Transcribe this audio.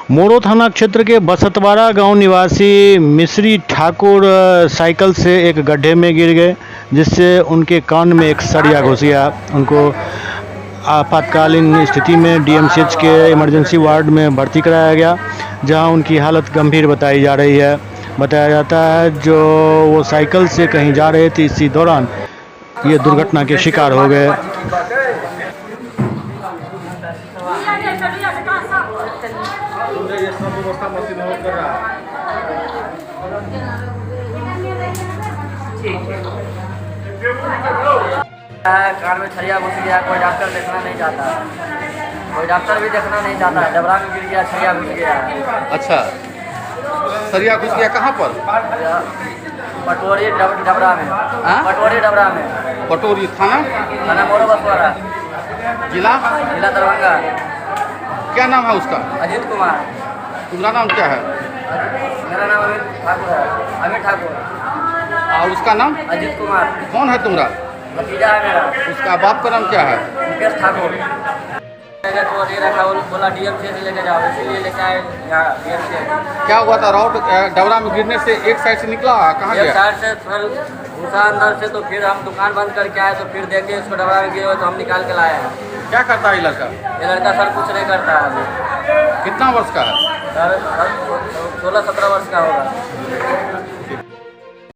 मोरो थाना क्षेत्र के बसतवाड़ा गांव निवासी मिश्री ठाकुर साइकिल से एक गड्ढे में गिर गए, जिससे उनके कान में एक सरिया घुस गया। उनको आपातकालीन स्थिति में डीएमसीएच के इमरजेंसी वार्ड में भर्ती कराया गया, जहां उनकी हालत गंभीर बताई जा रही है। बताया जाता है जो वो साइकिल से कहीं जा रहे थे, इसी दौरान ये दुर्घटना के शिकार हो गए। कान में छरिया घुस गया, कोई डॉक्टर देखना नहीं चाहता, कोई डॉक्टर भी देखना नहीं चाहता। डबरा में गिर गया, छरिया घुस गया। अच्छा, सरिया घुस गया कहाँ पर? पटोरी डबरा में। हाँ? पटोरी डबरा में। पटोरी थाना? थाना मोरो बसवाड़ा, जिला? जिला दरभंगा। क्या नाम है उसका? अजीत कुमार। तुम्हारा नाम क्या है? मेरा नाम अमित ठाकुर है। अमित ठाकुर। और उसका नाम? अजीत कुमार। कौन है तुम्हारा? भतीजा है मेरा। उसका बाप का नाम क्या है? मुकेश ठाकुर। तो ये रखा, बोला डीएमसीएच लेके जाओ, इसीलिए लेके आए यहाँ डीएमसीएच। क्या हुआ था? रोड डबरा में गिरने से एक साइड से निकला, कहाँ एक गया? साइड से थोड़ा घुसा अंदर से, तो फिर हम दुकान बंद करके आए, तो फिर देखे उसको डबरा में गिरे हुए, तो हम निकाल के लाए हैं। क्या करता है ये लड़का? ये लड़का सर कुछ नहीं करता है अभी। कितना वर्ष का है? सर 16-17 वर्ष का होगा।